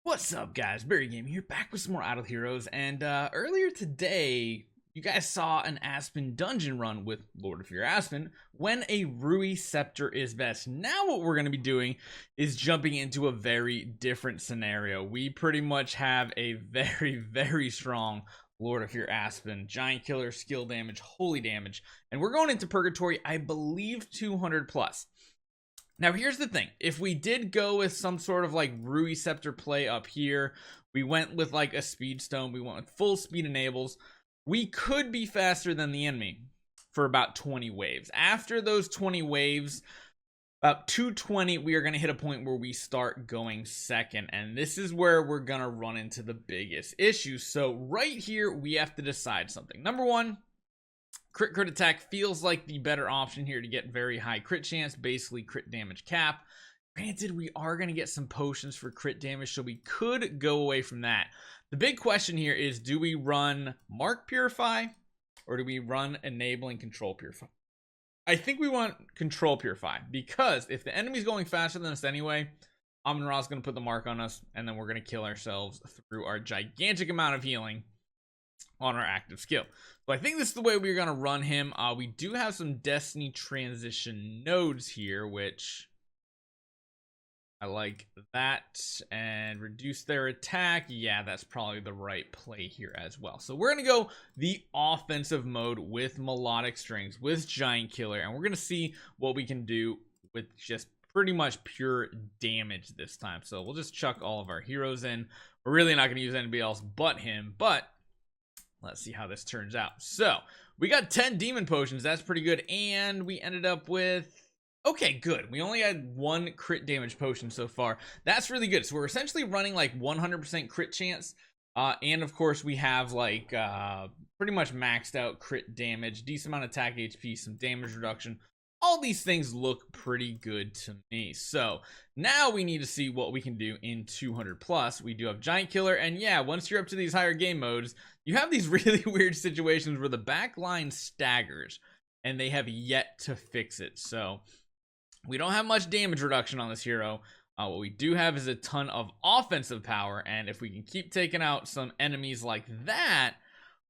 What's up, guys? Barry Game here, back with some more Idle Heroes. And earlier today, you guys saw an Aspen dungeon run with Lord of Fear Aspen when a Rui Scepter is best. Now what we're going to be doing is jumping into a very different scenario. We pretty much have a very strong Lord of Fear Aspen, Giant Killer, skill damage, holy damage, and we're going into Purgatory, I believe 200 plus. Now here's the thing, if we did go with some sort of like Rui Scepter play up here, we went with like a Speed Stone, we went with full speed enables, we could be faster than the enemy for about 20 waves. After those 20 waves, about 220, we are going to hit a point where we start going second, and this is where we're going to run into the biggest issue. So right here, we have to decide something. Number one, crit attack feels like the better option here to get very high crit chance, basically crit damage cap. Granted, we are going to get some potions for crit damage, so we could go away from that. The big question here is, do we run Mark Purify or do we run Enabling Control Purify? I think we want Control Purify, because if the enemy's going faster than us anyway, Amun-Ra's going to put the mark on us, and then we're going to kill ourselves through our gigantic amount of healing on our active skill. So I think this is the way we're going to run him. We do have some Destiny transition nodes here, which I like that, and reduce their attack. Yeah, that's probably the right play here as well. So we're going to go the offensive mode with Melodic Strings, with Giant Killer, and we're going to see what we can do with just pretty much pure damage this time. So we'll just chuck all of our heroes in. We're really not going to use anybody else but him, but let's see how this turns out. So we got 10 demon potions. That's pretty good. And we ended up with, okay, good. We only had one crit damage potion so far. That's really good. So we're essentially running like 100% crit chance. And of course we have like pretty much maxed out crit damage, decent amount of attack HP, some damage reduction. All these things look pretty good to me. So now we need to see what we can do in 200 plus. We do have Giant Killer, and yeah, once you're up to these higher game modes, you have these really weird situations where the back line staggers, and they have yet to fix it. So we don't have much damage reduction on this hero. What we do have is a ton of offensive power, and if we can keep taking out some enemies like that,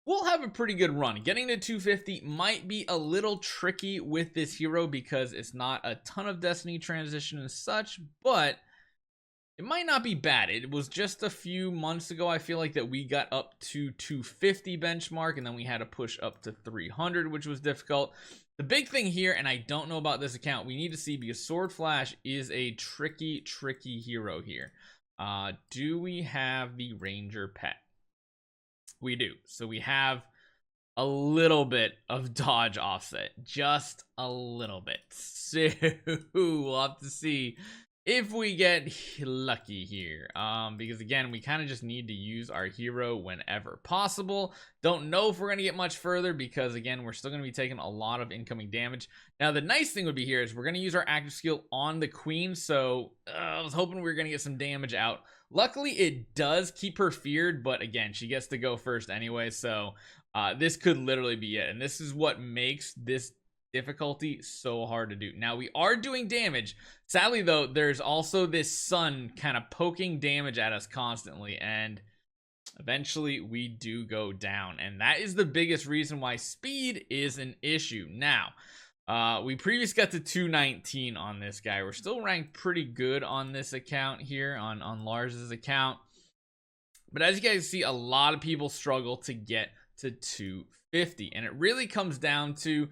we'll have a pretty good run. Getting to 250 might be a little tricky with this hero because it's not a ton of Destiny transition and such, but it might not be bad. It was just a few months ago, I feel like, that we got up to 250 benchmark, and then we had to push up to 300, which was difficult. The big thing here, and I don't know about this account, we need to see, because Sword Flash is a tricky hero here. Do we have the Ranger pet? We do. So we have a little bit of dodge offset, just a little bit. So we'll have to see if we get lucky here, because again, we kind of just need to use our hero whenever possible. Don't know if we're going to get much further, because again, we're still going to be taking a lot of incoming damage. Now the nice thing would be here is we're going to use our active skill on the queen, so I was hoping we were going to get some damage out. Luckily it does keep her feared, but again, she gets to go first anyway, so this could literally be it, and this is what makes this difficulty so hard to do. Now we are doing damage. Sadly though, there's also this sun kind of poking damage at us constantly, and eventually we do go down, and that is the biggest reason why speed is an issue. Now we previously got to 219 on this guy. We're still ranked pretty good on this account here, on Lars's account, but as you guys see, a lot of people struggle to get to 250, and it really comes down to,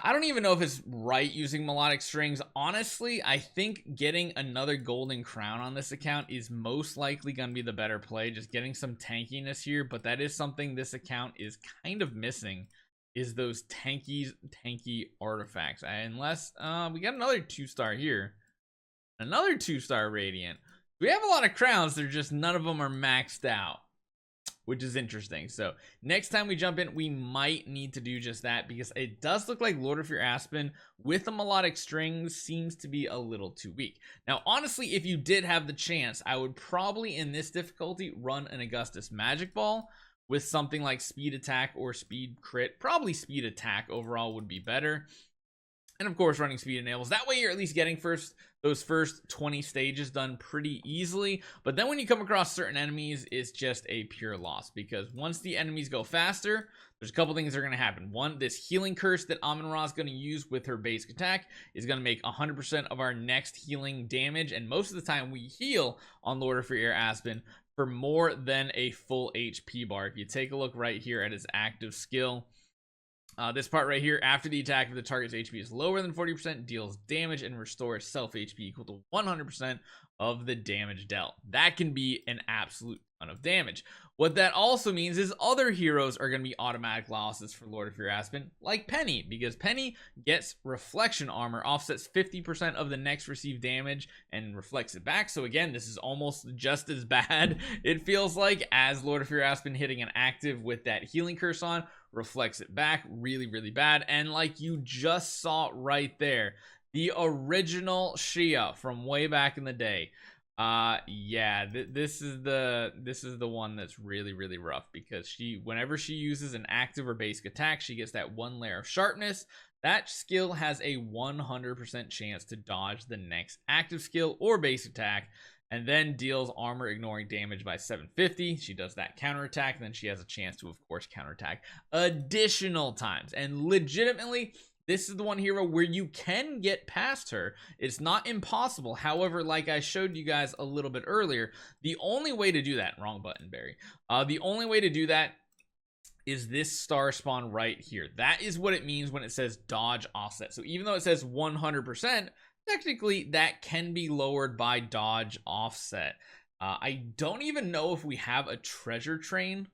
I don't even know if it's right using Melodic Strings. Honestly, I think getting another golden crown on this account is most likely going to be the better play, just getting some tankiness here, but that is something this account is kind of missing, is those tanky artifacts. Unless we got another 2-star here, another 2-star Radiant. We have a lot of crowns, they're just none of them are maxed out, which is interesting. So next time we jump in, we might need to do just that, because it does look like Lord of Fear Aspen with the Melodic Strings seems to be a little too weak. Now honestly, if you did have the chance, I would probably in this difficulty run an Augustus Magic Ball with something like speed attack or speed crit. Probably speed attack overall would be better. And of course, running speed enables. That way you're at least getting those first 20 stages done pretty easily. But then when you come across certain enemies, it's just a pure loss. Because once the enemies go faster, there's a couple things that are going to happen. One, this healing curse that Amun-Ra is going to use with her basic attack is going to make 100% of our next healing damage. And most of the time we heal on Lord of Your Aspen for more than a full HP bar. If you take a look right here at his active skill, this part right here, after the attack of the target's HP is lower than 40%, deals damage and restores self HP equal to 100% of the damage dealt. That can be an absolute ton of damage. What that also means is other heroes are going to be automatic losses for Lord of Your Aspen, like Penny, because Penny gets reflection armor, offsets 50% of the next received damage, and reflects it back. So again, this is almost just as bad, it feels like, as Lord of Your Aspen hitting an active with that healing curse on. Reflects it back, really, really bad. And like you just saw right there, the original Shia from way back in the day. Yeah, this is the one that's really, really rough, because whenever she uses an active or basic attack, she gets that 1 layer of sharpness. That skill has a 100% chance to dodge the next active skill or base attack, and then deals armor ignoring damage by 750. She does that counterattack, and then she has a chance to, of course, counterattack additional times. And legitimately, this is the one hero where you can get past her. It's not impossible. However, like I showed you guys a little bit earlier, the only way to do that, wrong button, Barry. The only way to do that is this Starspawn right here. That is what it means when it says dodge offset. So even though it says 100%, technically that can be lowered by dodge offset. I don't even know if we have a treasure train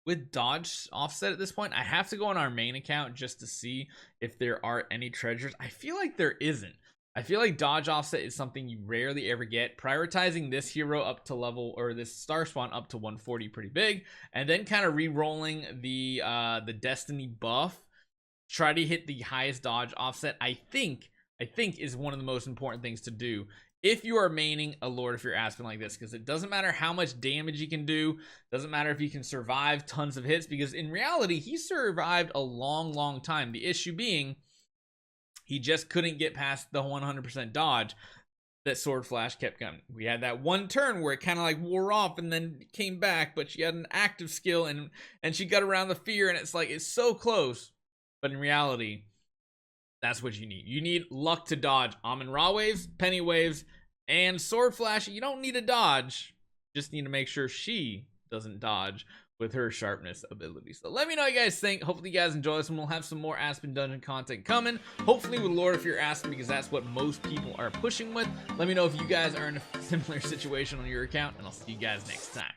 with dodge offset at this point. I have to go on our main account just to see if there are any treasures. I feel like there isn't. I feel like dodge offset is something you rarely ever get. Prioritizing this hero up to level, or this Starspawn up to 140 pretty big, and then kind of re-rolling the destiny buff, try to hit the highest dodge offset, I think is one of the most important things to do if you are maining a Lord of Your Aspen like this, because it doesn't matter how much damage he can do, doesn't matter if he can survive tons of hits, because in reality he survived a long time. The issue being he just couldn't get past the 100% dodge that Sword Flash kept coming. We had that one turn where it kind of like wore off and then came back, but she had an active skill and she got around the fear, and it's like, it's so close, but in reality that's what you need. You need luck to dodge Amun-Ra waves, Penny waves, and Sword Flash. You don't need a dodge. Just need to make sure she doesn't dodge with her sharpness ability. So let me know what you guys think. Hopefully you guys enjoy this, and we'll have some more Aspen Dungeon content coming. Hopefully with Lord of Your Aspen, because that's what most people are pushing with. Let me know if you guys are in a similar situation on your account, and I'll see you guys next time.